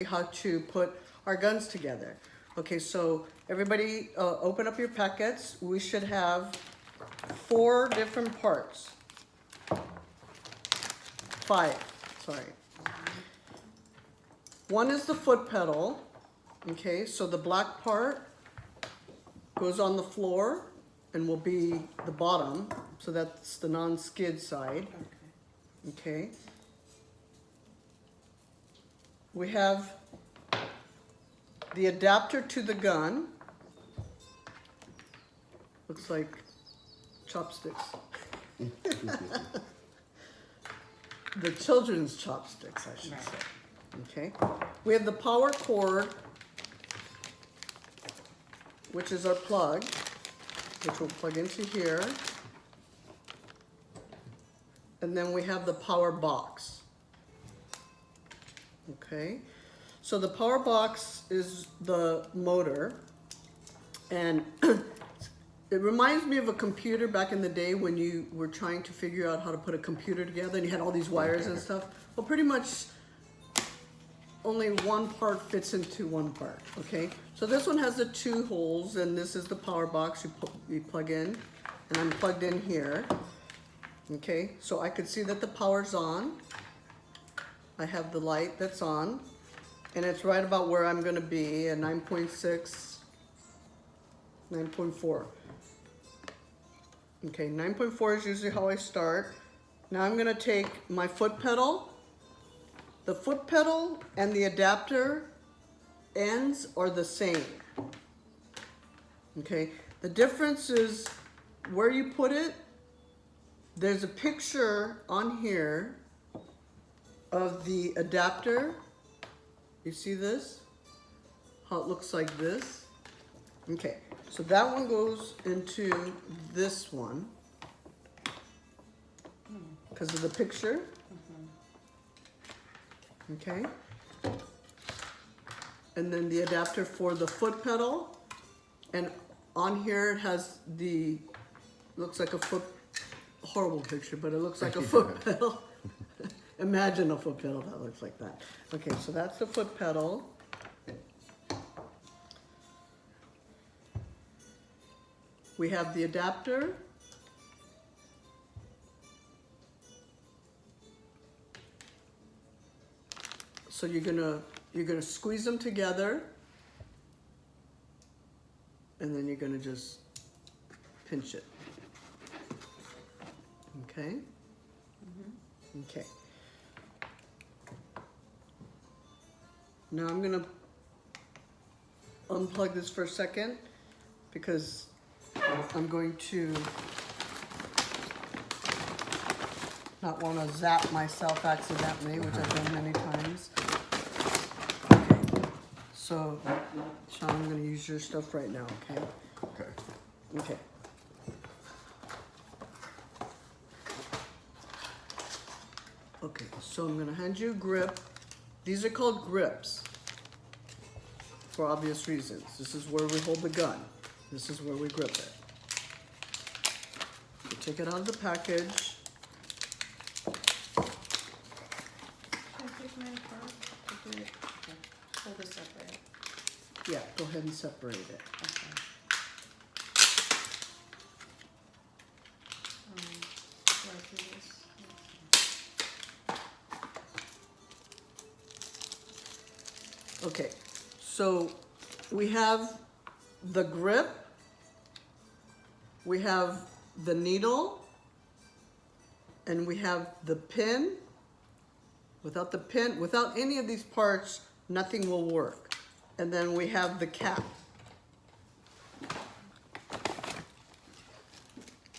how to put our guns together. Okay, so everybody open up your packets. We should have 4 different parts. 5, sorry. One is the foot pedal. Okay, so the black part goes on the floor and will be the bottom. So that's the non-skid side. Okay. We have the adapter to the gun. Looks like chopsticks. The children's chopsticks, I should say. Okay. We have the power cord, which is our plug, which we'll plug into here. And then we have the power box. Okay. So the power box is the motor, and it reminds me of a computer back in the day when you were trying to figure out how to put a computer together and you had all these wires and stuff. Well, pretty much only one part fits into one part, okay? So this one has the 2 holes, and this is the power box you plug in, and I'm plugged in here, okay? So I could see that the power's on. I have the light that's on, and it's right about where I'm gonna be at 9.6, 9.4. Okay, 9.4 is usually how I start. Now I'm gonna take my foot pedal. The foot pedal and the adapter ends are the same. Okay, the difference is where you put it. There's a picture on here of the adapter. You see this? How it looks like this? Okay, so that one goes into this one because of the picture. Okay. And then the adapter for the foot pedal. And on here it has the, looks like a foot, horrible picture, but it looks like a foot pedal. Imagine a foot pedal that looks like that. Okay, so that's the foot pedal. We have the adapter. So you're gonna squeeze them together, and then you're gonna just pinch it. Okay? Okay. Now I'm gonna unplug this for a second because I'm going to not want to zap myself accidentally, which I've done many times. Okay, so Sean, I'm going to use your stuff right now, okay? Okay. Okay. Okay, so I'm going to hand you a grip. These are called grips for obvious reasons. This is where we hold the gun. This is where we grip it. You take it out of the package. Hold this separate. Yeah, go ahead and separate it. Okay, so we have the grip, we have the needle, and we have the pin. Without the pin, without any of these parts, nothing will work. And then we have the cap,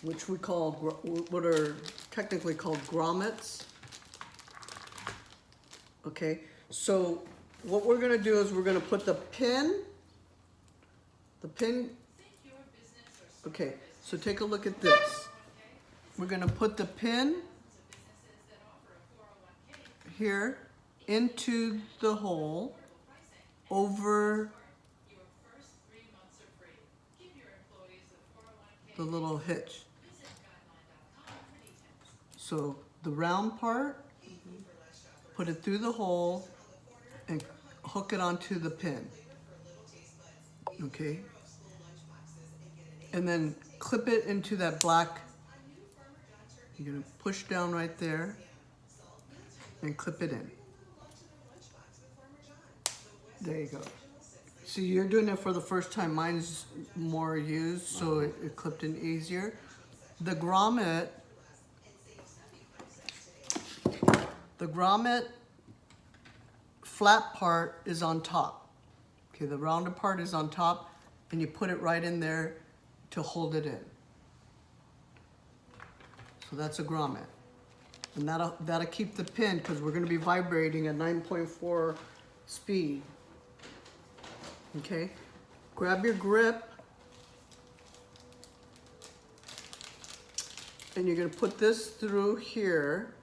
which we call, what are technically called grommets. Okay, so what we're gonna do is we're gonna put the pin, okay, so take a look at this. We're gonna put the pin here into the hole over the little hitch. So the round part, put it through the hole and hook it onto the pin. Okay. And then clip it into that black. You're gonna push down right there and clip it in. There you go. See, you're doing it for the first time. Mine's more used, so it clipped in easier. The grommet flat part is on top. Okay, the rounded part is on top, and you put it right in there to hold it in. So that's a grommet. And that'll keep the pin, because we're going to be vibrating at 9.4 speed. Okay, grab your grip, and you're going to put this through here.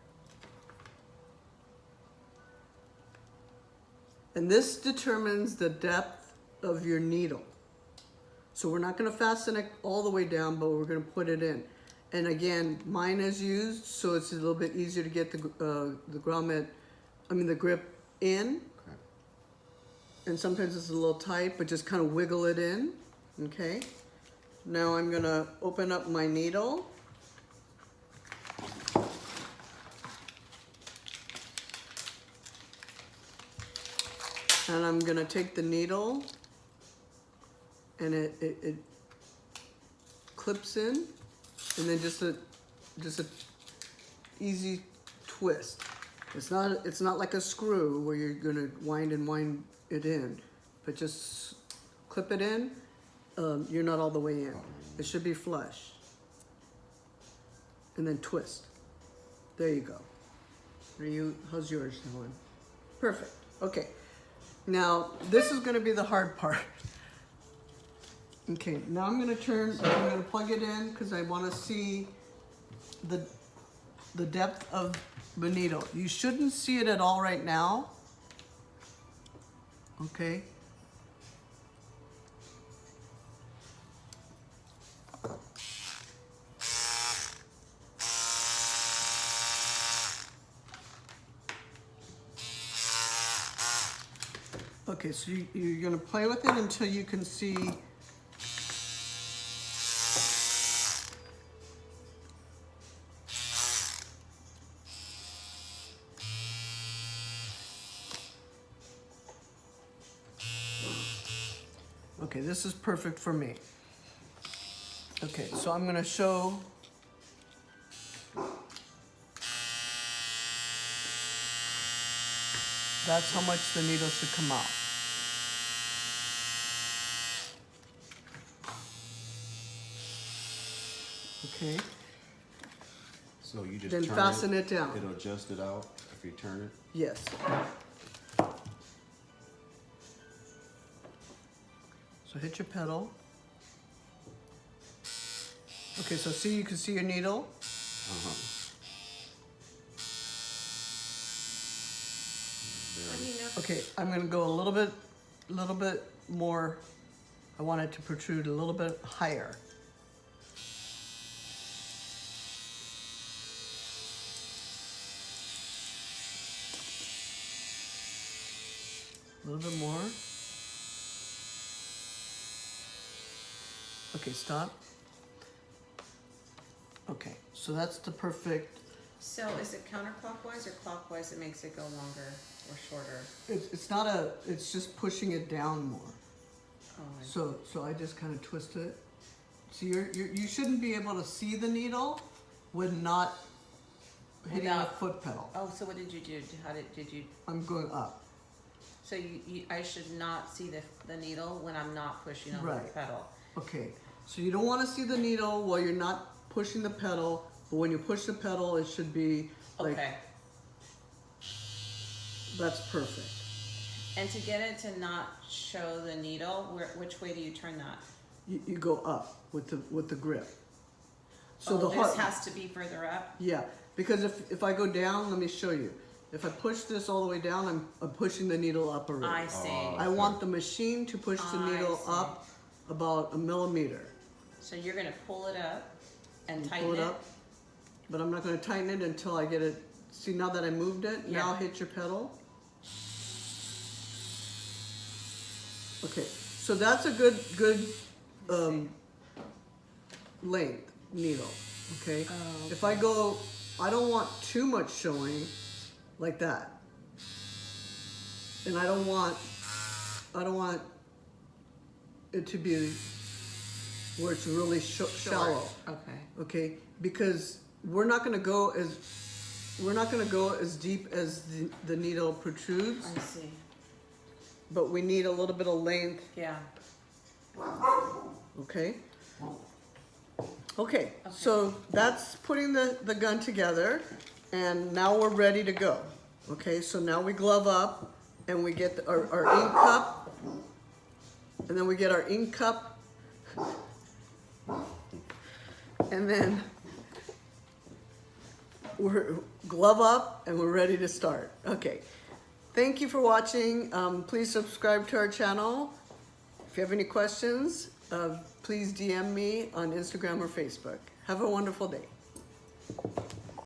And this determines the depth of your needle. So we're not going to fasten it all the way down, but we're going to put it in. And again, mine is used, so it's a little bit easier to get the grommet, the grip in. Okay. And sometimes it's a little tight, but just kind of wiggle it in. Okay. Now I'm going to open up my needle. And I'm going to take the needle, and it clips in, and then just a easy twist. It's not like a screw where you're going to wind it in, but just clip it in. You're not all the way in. It should be flush. And then twist. There you go. How's yours going? Perfect. Okay. Now, this is going to be the hard part. Okay, now I'm going to plug it in, because I want to see the depth of the needle. You shouldn't see it at all right now. Okay. Okay, so you're going to play with it until you can see okay, this is perfect for me. Okay, so I'm going to show that's how much the needle should come out. Okay. So you just then fasten it down. It'll adjust it out if you turn it? Yes. So hit your pedal. Okay, so see, you can see your needle. Okay, I'm gonna go a little bit more. I want it to protrude a little bit higher. A little bit more. Okay, stop. Okay, so that's the perfect. So is it counterclockwise or clockwise that makes it go longer or shorter? It's just pushing it down more. Oh, So I just kind of twist it. So you shouldn't be able to see the needle with not hitting the foot pedal. Oh, so what did you do? Did you? I'm going up. So I should not see the needle when I'm not pushing on the pedal. Okay, so you don't want to see the needle while you're not pushing the pedal, but when you push the pedal, it should be like, okay. That's perfect. And to get it to not show the needle, which way do you turn that? You go up with the grip. So this has to be further up? Yeah, because if I go down, let me show you. If I push this all the way down, I'm pushing the needle up already. I see. I want the machine to push the needle up about 1 millimeter. So you're going to pull it up and tighten pull it it? Up, but I'm not going to tighten it until I get it. See, now that I moved it, now hit your pedal. Okay, so that's a good length needle, okay? Oh, If I go, I don't want too much showing like that. And I don't want it to be where it's really shallow, Okay. okay? Because we're not gonna go as deep as the needle protrudes, I see. but we need a little bit of length, Yeah. okay? Okay, so that's putting the gun together, and now we're ready to go. Okay, so now we glove up, and we get our ink cup, and then we get our ink cup, and then we're glove up, and we're ready to start. Okay, thank you for watching. Please subscribe to our channel. If you have any questions, please DM me on Instagram or Facebook. Have a wonderful day.